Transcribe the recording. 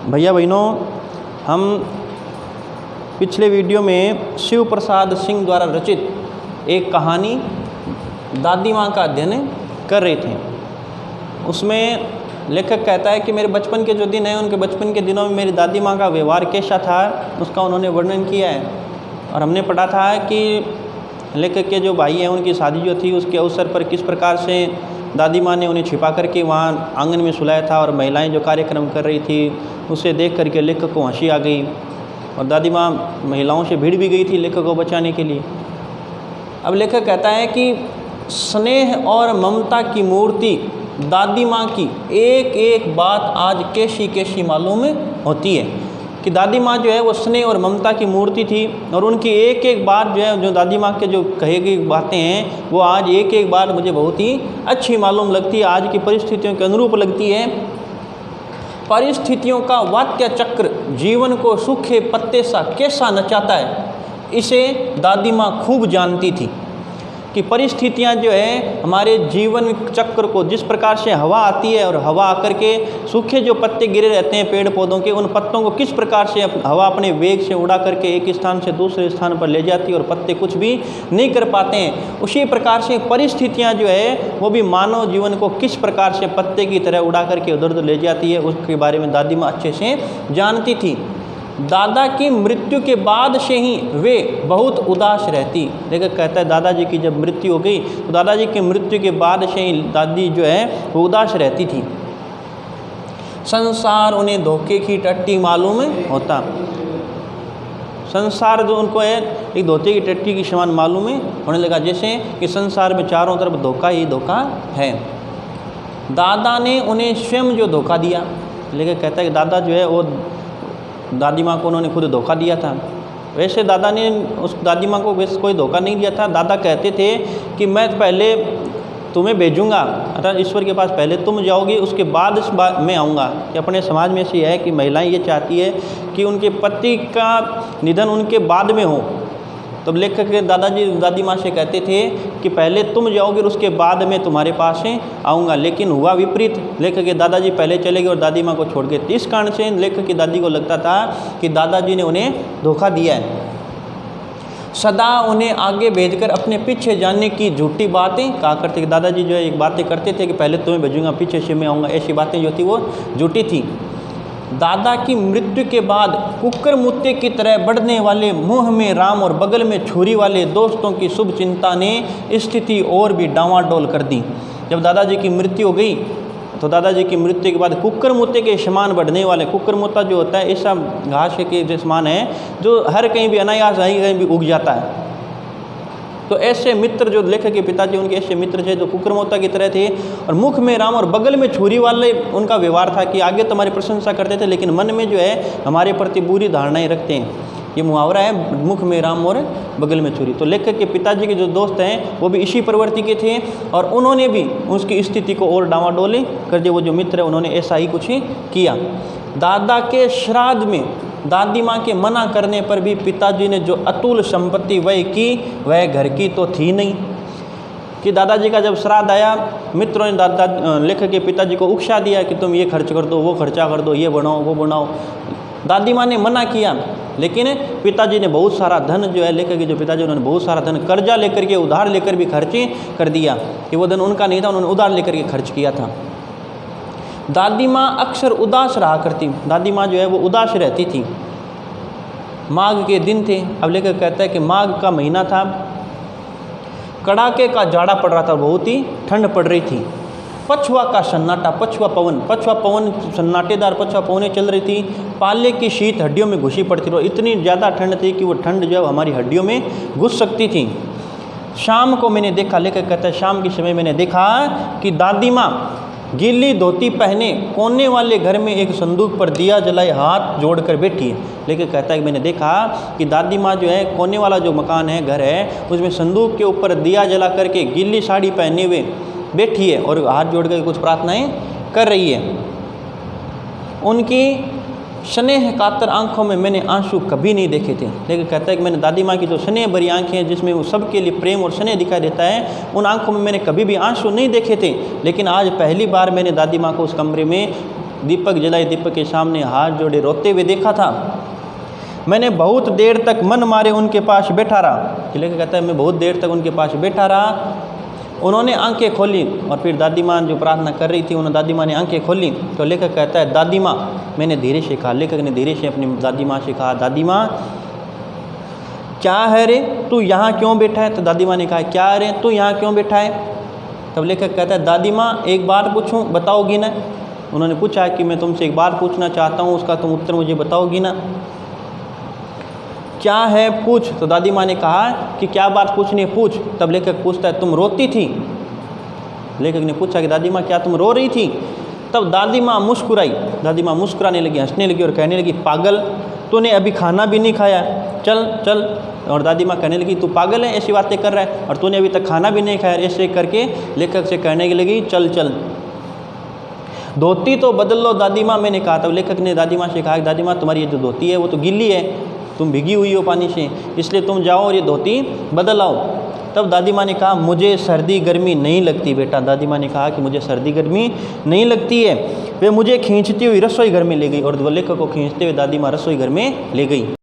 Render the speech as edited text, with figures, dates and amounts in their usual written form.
भैया बहनों, हम पिछले वीडियो में शिव प्रसाद सिंह द्वारा रचित एक कहानी दादी माँ का अध्ययन कर रहे थे। उसमें लेखक कहता है कि मेरे बचपन के जो दिन हैं, उनके बचपन के दिनों में मेरी दादी माँ का व्यवहार कैसा था, उसका उन्होंने वर्णन किया है। और हमने पढ़ा था कि लेखक के जो भाई हैं, उनकी शादी जो थी उसके अवसर पर किस प्रकार से दादी माँ ने उन्हें छिपा करके वहाँ आंगन में सुलाया था, और महिलाएं जो कार्यक्रम कर रही थी उसे देख करके लेखक को हंसी आ गई, और दादी माँ महिलाओं से भिड़ भी गई थी लेखक को बचाने के लिए। अब लेखक कहता है कि स्नेह और ममता की मूर्ति दादी माँ की एक एक बात आज कैसी कैसी मालूम होती है कि दादी माँ जो है वो स्नेह और ममता की मूर्ति थी, और उनकी एक एक बात जो है, जो दादी माँ के जो कही गई बातें हैं, वो आज एक एक बात मुझे बहुत ही अच्छी मालूम लगती है, आज की परिस्थितियों के अनुरूप लगती है। परिस्थितियों का वात्य चक्र जीवन को सूखे पत्ते सा कैसा नचाता है, इसे दादी माँ खूब जानती थी कि परिस्थितियाँ जो है हमारे जीवन चक्र को जिस प्रकार से हवा आती है, और हवा आकर के सूखे जो पत्ते गिरे रहते हैं पेड़ पौधों के, उन पत्तों को किस प्रकार से हवा अपने वेग से उड़ा करके एक स्थान से दूसरे स्थान पर ले जाती है, और पत्ते कुछ भी नहीं कर पाते हैं। उसी प्रकार से परिस्थितियाँ जो है वो भी मानव जीवन को किस प्रकार से पत्ते की तरह उड़ा करके उधर उधर ले जाती है, उसके बारे में दादी माँ अच्छे से जानती थी। दादा की मृत्यु के बाद से ही वे बहुत उदास रहती। लेकिन कहता है दादाजी की जब मृत्यु हो गई तो दादाजी की मृत्यु के बाद से ही दादी जो है वो उदास रहती थी। संसार उन्हें धोखे की टट्टी मालूम होता। संसार जो उनको है एक धोखे की टट्टी की समान मालूम होने लगा, जैसे कि संसार में चारों तरफ धोखा ही धोखा है। दादा ने उन्हें स्वयं जो धोखा दिया, लेकिन कहता है कि दादा जो है वो दादी माँ को उन्होंने खुद धोखा दिया था। वैसे दादा ने उस दादी माँ को वैसे कोई धोखा नहीं दिया था। दादा कहते थे कि मैं पहले तुम्हें भेजूंगा, अर्थात ईश्वर के पास पहले तुम जाओगी, उसके बाद मैं आऊँगा। कि अपने समाज में से है कि महिलाएं ये चाहती है कि उनके पति का निधन उनके बाद में हो। तब लेखक के दादाजी दादी माँ से कहते थे कि पहले तुम जाओगे और उसके बाद मैं तुम्हारे पास आऊँगा, लेकिन हुआ विपरीत। लेखक के दादाजी पहले चले गए और दादी माँ को छोड़ गए। इस कारण से लेखक की दादी को लगता था कि दादाजी ने उन्हें धोखा दिया है। सदा उन्हें आगे भेजकर अपने पीछे जाने की झूठी बातें कहा करते कि दादाजी जो है एक बातें करते थे कि पहले तुम्हें भेजूंगा, पीछे से मैं आऊँगा। ऐसी बातें जो थी वो झूठी थी। दादा की मृत्यु के बाद कुकर मुत्ते की तरह बढ़ने वाले मुंह में राम और बगल में छुरी वाले दोस्तों की शुभ चिंता ने स्थिति और भी डांवाडोल कर दी। जब दादाजी की मृत्यु हो गई तो दादाजी की मृत्यु के बाद कुकर मुत्ते के समान बढ़ने वाले, कुकर मुत्ता जो होता है ऐसा घास के समान है जो हर कहीं भी अनायास कहीं भी उग जाता है। तो ऐसे मित्र जो लेखक के पिताजी उनके ऐसे मित्र थे जो कुकरमोता की तरह थे, और मुख में राम और बगल में छुरी वाले उनका व्यवहार था कि आगे तो हमारी प्रशंसा करते थे लेकिन मन में जो है हमारे प्रति बुरी धारणाएं रखते हैं। ये मुहावरा है, मुख में राम और बगल में छुरी। तो लेखक के पिताजी के जो दोस्त हैं वो भी इसी प्रवृत्ति के थे, और उन्होंने भी उसकी स्थिति को और डामाडोले कर दिया। वो जो मित्र है उन्होंने ऐसा ही कुछ किया। दादा के श्राद्ध में दादी माँ के मना करने पर भी पिताजी ने जो अतुल संपत्ति व्यय की वह घर की तो थी नहीं। कि दादाजी का जब श्राद्ध आया, मित्रों ने दादा लेखक के पिताजी को उकसा दिया कि तुम ये खर्च कर दो, वो खर्चा कर दो, ये बनाओ वो बनाओ। दादी माँ ने मना किया, लेकिन पिताजी ने बहुत सारा धन जो है, लेखक के जो पिताजी उन्होंने बहुत सारा धन कर्जा लेकर के उधार लेकर भी खर्च कर दिया कि वो धन उनका नहीं था, उन्होंने उधार लेकर के खर्च किया था। दादी माँ अक्सर उदास रहा करती। दादी माँ जो है वो उदास रहती थी। माघ के दिन थे। अब लेकर कहता है कि माघ का महीना था, कड़ाके का जाड़ा पड़ रहा था, बहुत ही ठंड पड़ रही थी। पछुआ का सन्नाटा, पछुआ पवन सन्नाटेदार पछुआ पवनें चल रही थी। पाले की शीत हड्डियों में घुसी पड़ती थी, इतनी ज़्यादा ठंड थी कि वो ठंड जो है हमारी हड्डियों में घुस सकती थी। शाम को मैंने देखा, लेकर कहता है शाम के समय मैंने देखा कि दादी माँ गीली धोती पहने कोने वाले घर में एक संदूक पर दिया जलाए हाथ जोड़कर बैठी है। लेकिन कहता है कि मैंने देखा कि दादी माँ जो है कोने वाला जो मकान है, घर है, उसमें संदूक के ऊपर दिया जला करके गीली साड़ी पहने हुए बैठी है और हाथ जोड़ कर कुछ प्रार्थनाएं कर रही है। उनकी स्नेह कातर आंखों में मैंने आंसू कभी नहीं देखे थे। लेकिन कहता है कि मैंने दादी माँ की जो स्नेह भरी आंखें हैं जिसमें वो सबके लिए प्रेम और स्नेह दिखाई देता है, उन आंखों में मैंने कभी भी आंसू नहीं देखे थे। लेकिन आज पहली बार मैंने दादी माँ को उस कमरे में दीपक जलाए, दीपक के सामने हाथ जोड़े रोते हुए देखा था। मैंने बहुत देर तक मन मारे उनके पास बैठा रहा। लेखक कहता है मैं बहुत देर तक उनके पास बैठा रहा। उन्होंने आंखें खोली और फिर दादी माँ जो प्रार्थना कर रही थी, उन्होंने दादी माँ ने आंखें खोली। तो लेखक कहता है दादी माँ, मैंने धीरे से कहा, लेखक ने धीरे से अपनी दादी माँ से कहा, दादी माँ क्या है रे, तू यहाँ क्यों बैठा है? तो दादी माँ ने कहा क्या है रे, तू यहाँ क्यों बैठा है? तब लेखक कहता है दादी माँ एक बात पूछूं, बताओगी ना? उन्होंने पूछा कि मैं तुमसे एक बात पूछना चाहता हूँ, उसका तुम उत्तर मुझे बताओगी ना? क्या है पूछ। तो दादी माँ ने कहा कि क्या बात पूछनी है पूछ। तब लेखक पूछता है तुम रोती थी? लेखक ने पूछा कि दादी माँ क्या तुम रो रही थी? तब दादी माँ मुस्कुराई। दादी माँ मुस्कुराने लगी, हंसने लगी और कहने लगी पागल, तूने अभी खाना भी नहीं खाया, चल चल। और दादी माँ कहने लगी तू पागल है, ऐसी बातें कर रहा है, और तूने अभी तक खाना भी नहीं खाया। ऐसे करके लेखक से कहने लगी चल चल, धोती तो बदल लो दादी माँ, मैंने कहा। तब लेखक ने दादी माँ से कहा कि दादी माँ तुम्हारी ये जो धोती है वो तो गीली है, तुम भीगी हुई हो पानी से, इसलिए तुम जाओ और ये धोती बदल आओ। तब दादी माँ ने कहा मुझे सर्दी गर्मी नहीं लगती बेटा। दादी माँ ने कहा कि मुझे सर्दी गर्मी नहीं लगती है। वे मुझे खींचती हुई रसोई घर में ले गई और लेखक को खींचते हुए दादी माँ रसोई घर में ले गई।